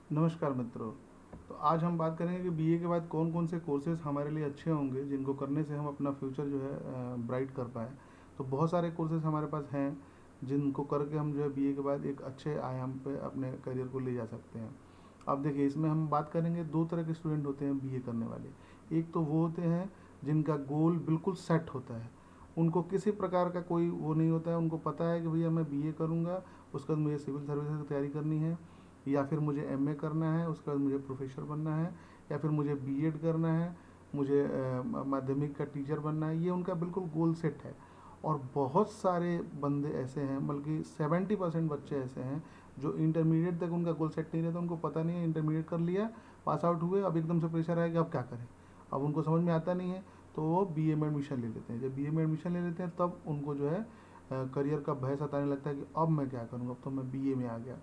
नमस्कार मित्रों। तो आज हम बात करेंगे कि बीए के बाद कौन कौन से कोर्सेज हमारे लिए अच्छे होंगे जिनको करने से हम अपना फ्यूचर जो है ब्राइट कर पाए। तो बहुत सारे कोर्सेज हमारे पास हैं जिनको करके हम जो है बीए के बाद एक अच्छे आयाम पे अपने करियर को ले जा सकते हैं। अब देखिए, इसमें हम बात करेंगे, दो तरह के स्टूडेंट होते हैं बीए करने वाले। एक तो वो होते हैं जिनका गोल बिल्कुल सेट होता है, उनको किसी प्रकार का कोई वो नहीं होता है, उनको पता है कि भैया मैं बीए करूँगा, उसके बाद मुझे सिविल सर्विसेज की तैयारी करनी है, या फिर मुझे एमए करना है, उसके बाद मुझे प्रोफेसर बनना है, या फिर मुझे बीएड करना है, मुझे माध्यमिक का टीचर बनना है। ये उनका बिल्कुल गोल सेट है। और बहुत सारे बंदे ऐसे हैं, बल्कि 70% बच्चे ऐसे हैं जो इंटरमीडिएट तक उनका गोल सेट नहीं रहता। उनको पता नहीं है, इंटरमीडिएट कर लिया, पास आउट हुए, अब एकदम से प्रेशर आएगा अब क्या करें। अब उनको समझ में आता नहीं है, तो वो बीए में एडमिशन ले लेते हैं। जब बीए में एडमिशन ले लेते हैं तब उनको जो है करियर का भय सताने लगता है कि अब मैं क्या करूँगा, अब तो मैं बीए में आ गया,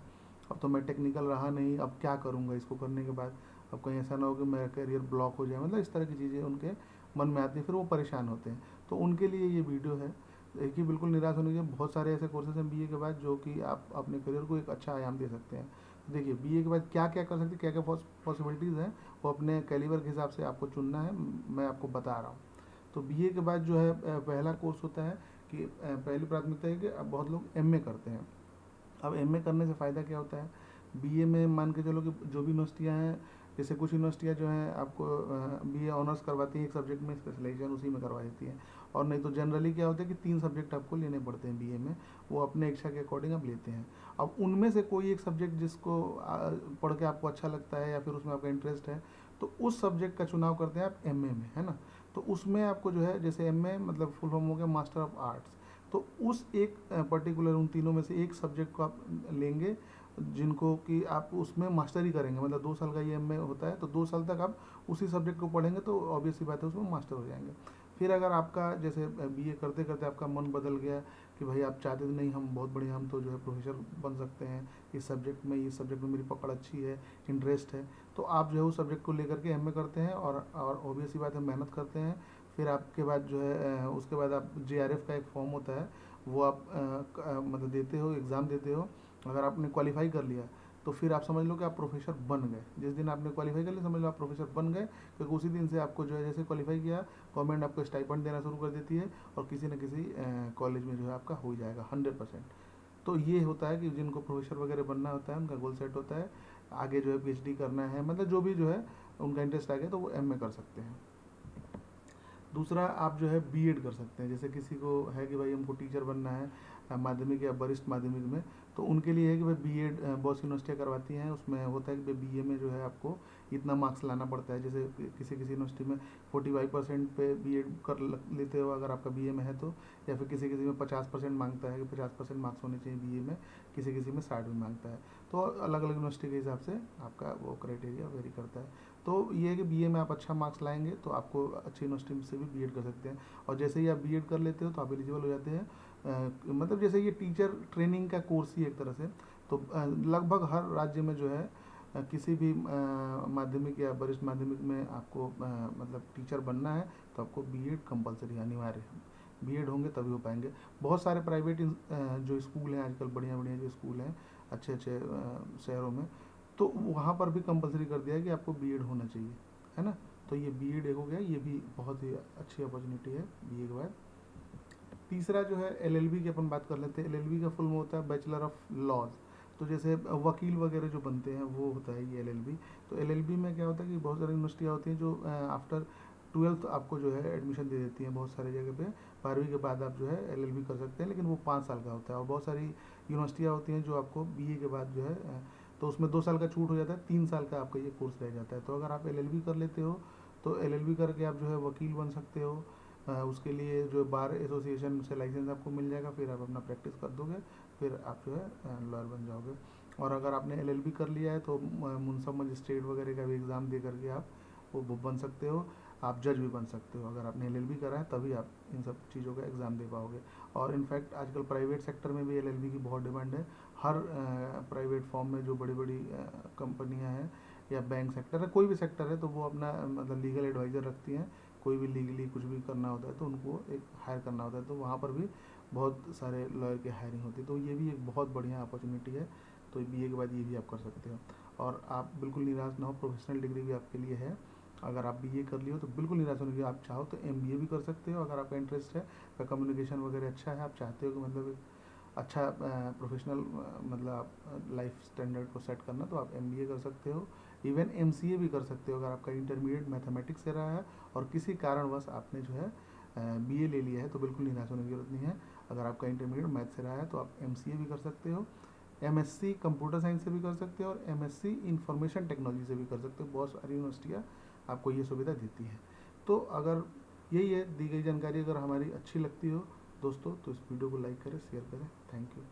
अब तो मैं टेक्निकल रहा नहीं, अब क्या करूँगा इसको करने के बाद। अब कहीं ऐसा ना हो कि मेरा करियर ब्लॉक हो जाए, मतलब इस तरह की चीज़ें उनके मन में आती हैं, फिर वो परेशान होते हैं। तो उनके लिए ये वीडियो है। देखिए, बिल्कुल निराश होने के, बहुत सारे ऐसे कोर्सेज हैं बीए के बाद जो कि आप अपने करियर को एक अच्छा आयाम दे सकते हैं। तो देखिए, बीए के बाद क्या क्या कर सकते हैं, क्या क्या पॉसिबिलिटीज़ हैं, वो अपने कैलिबर के हिसाब से आपको चुनना है, मैं आपको बता रहा हूँ। तो बीए के बाद जो है पहला कोर्स होता है कि पहली प्राथमिकता है कि अब बहुत लोग एमए करते हैं। अब एमए करने से फ़ायदा क्या होता है, बीए में मान के चलो कि जो भी यूनिवर्सिटियाँ हैं, जैसे कुछ यूनिवर्सिटियाँ जो हैं आपको बीए ऑनर्स करवाती हैं, एक सब्जेक्ट में स्पेशलाइजेशन उसी में करवा देती हैं। और नहीं तो जनरली क्या होता है कि 3 सब्जेक्ट आपको लेने पड़ते हैं बीए में, वो अपने इच्छा के अकॉर्डिंग आप लेते हैं। अब उनमें से कोई एक सब्जेक्ट जिसको पढ़ के आपको अच्छा लगता है या फिर उसमें आपका इंटरेस्ट है, तो उस सब्जेक्ट का चुनाव करते हैं आप एमए में, है ना। तो उसमें आपको जो है, जैसे एमए मतलब फुल फॉर्म हो गया मास्टर ऑफ आर्ट्स। तो उस एक पर्टिकुलर उन तीनों में से एक सब्जेक्ट को आप लेंगे जिनको कि आप उसमें मास्टरी करेंगे, मतलब 2 साल का ये एम होता है, तो 2 साल तक आप उसी सब्जेक्ट को पढ़ेंगे तो ऑब्वियस सी बात है उसमें मास्टर हो जाएंगे। फिर अगर आपका जैसे बीए करते करते आपका मन बदल गया कि भाई आप चाहते तो नहीं, हम बहुत बढ़िया, हम तो जो है प्रोफेसर बन सकते हैं इस सब्जेक्ट में, इस सब्जेक्ट में मेरी पकड़ अच्छी है, इंटरेस्ट है, तो आप जो है उस सब्जेक्ट को लेकर के एमए करते हैं और ऑब्वियस सी बात है मेहनत करते हैं। फिर आपके बाद जो है उसके बाद आप जेआरएफ का एक फॉर्म होता है, वो आप मतलब देते हो, एग्ज़ाम देते हो। अगर आपने क्वालिफाई कर लिया तो फिर आप समझ लो कि आप प्रोफेसर बन गए। जिस दिन आपने क्वालिफाई कर लिया समझ लो आप प्रोफेसर बन गए, क्योंकि उसी दिन से आपको जो है, जैसे क्वालिफाई किया, गवर्नमेंट आपको स्टाइपेंड देना शुरू कर देती है और किसी न किसी कॉलेज में जो है आपका हो जाएगा 100%। तो ये होता है कि जिनको प्रोफेसर वगैरह बनना होता है उनका गोल सेट होता है, आगे जो है पीएचडी करना है, मतलब जो भी जो है उनका इंटरेस्ट आ गया तो वो एमए कर सकते हैं। दूसरा, आप जो है बीएड कर सकते हैं। जैसे किसी को है कि भाई हमको टीचर बनना है माध्यमिक या वरिष्ठ माध्यमिक में, तो उनके लिए है कि भाई बीएड बहुत सी यूनिवर्सिटियाँ करवाती हैं। उसमें होता है कि भाई बीए में जो है आपको इतना मार्क्स लाना पड़ता है। जैसे किसी किसी यूनिवर्सिटी में 45% पे बीएड कर लेते हो अगर आपका बीए में है तो, या फिर किसी किसी में 50% मांगता है कि 50% मार्क्स होने चाहिए बीए में, किसी किसी में 60 भी मांगता है। तो अलग अलग यूनिवर्सिटी के हिसाब से आपका वो क्राइटेरिया वेरी करता है। तो ये है कि बीए में आप अच्छा मार्क्स लाएंगे तो आपको अच्छी यूनिवर्सिटी से भी बीएड कर सकते हैं। और जैसे ही आप बीएड कर लेते हो तो आप एलिजिबल हो जाते हैं, मतलब जैसे ये टीचर ट्रेनिंग का कोर्स ही एक तरह से। तो लगभग हर राज्य में जो है किसी भी माध्यमिक या वरिष्ठ माध्यमिक में आपको मतलब टीचर बनना है तो आपको बीएड कंपलसरी अनिवार्य है। बीएड होंगे तभी हो पाएंगे। बहुत सारे प्राइवेट जो स्कूल हैं आजकल, बढ़िया बढ़िया जो स्कूल हैं अच्छे अच्छे शहरों में, तो वहाँ पर भी कंपलसरी कर दिया है कि आपको बीएड होना चाहिए, है ना। तो ये बीएड एक हो गया, ये भी बहुत ही अच्छी अपॉर्चुनिटी है बीए के बाद। तीसरा जो है एलएलबी की अपन बात कर लेते हैं। एलएलबी का फुल में होता है बैचलर ऑफ लॉज। तो जैसे वकील वगैरह जो बनते हैं वो होता है ये एलएलबी। तो एलएलबी में क्या होता है कि बहुत सारी यूनिवर्सिटियाँ होती हैं जो आफ्टर 12th आपको जो है एडमिशन दे देती हैं बहुत सारी जगह पे। 12वीं के बाद आप जो है एलएलबी कर सकते हैं, लेकिन वो 5 साल का होता है। और बहुत सारी यूनिवर्सिटियाँ होती हैं जो आपको बीए के बाद जो है तो उसमें 2 साल का छूट हो जाता है, 3 साल का आपका ये कोर्स रह जाता है। तो अगर आप एलएलबी कर लेते हो तो एलएलबी करके आप जो है वकील बन सकते हो। उसके लिए जो बार एसोसिएशन से लाइसेंस आपको मिल जाएगा, फिर आप अपना प्रैक्टिस कर दोगे, फिर आप जो है लॉयर बन जाओगे। और अगर आपने एलएलबी कर लिया है तो मुंसब मजिस्ट्रेट वगैरह का भी एग्ज़ाम दे करके आप वो बन सकते हो। आप जज भी बन सकते हो अगर आपने एलएलबी करा है, तभी आप इन सब चीज़ों का एग्ज़ाम दे पाओगे। और इनफैक्ट आजकल प्राइवेट सेक्टर में भी एलएलबी की बहुत डिमांड है। हर प्राइवेट फॉर्म में जो बड़ी बड़ी कंपनियां हैं या बैंक सेक्टर है, कोई भी सेक्टर है, तो वो अपना मतलब लीगल एडवाइज़र रखती हैं। कोई भी लीगली कुछ भी करना होता है तो उनको एक हायर करना होता है, तो वहाँ पर भी बहुत सारे लॉयर की हायरिंग होती है। तो ये भी एक बहुत बढ़िया अपॉर्चुनिटी है तो बीए के बाद ये भी आप कर सकते हो। और आप बिल्कुल निराश ना हो, प्रोफेशनल डिग्री भी आपके लिए है। अगर आप बीए कर लियो तो बिल्कुल निराश होने की, आप चाहो तो एमबीए भी कर सकते हो अगर आपका इंटरेस्ट है, आपका कम्युनिकेशन वगैरह अच्छा है, आप चाहते हो कि मतलब एक अच्छा प्रोफेशनल मतलब लाइफ स्टैंडर्ड को सेट करना, तो आप एमबीए कर सकते हो। इवन एमसीए भी कर सकते हो अगर आपका इंटरमीडिएट मैथमेटिक्स से रहा है और किसी कारणवश आपने जो है बीए ले लिया है, तो बिल्कुल निराश होने की जरूरत नहीं है। अगर आपका इंटरमीडिएट मैथ से रहा है तो आप एमसीए भी कर सकते हो, एमएससी कंप्यूटर साइंस से भी कर सकते हो और एमएससी इंफॉर्मेशन टेक्नोलॉजी से भी कर सकते हो। बहुत सारी यूनिवर्सिटियाँ आपको ये सुविधा देती है। तो अगर यही है दी गई जानकारी, अगर हमारी अच्छी लगती हो दोस्तों तो इस वीडियो को लाइक करें, शेयर करें। Thank you.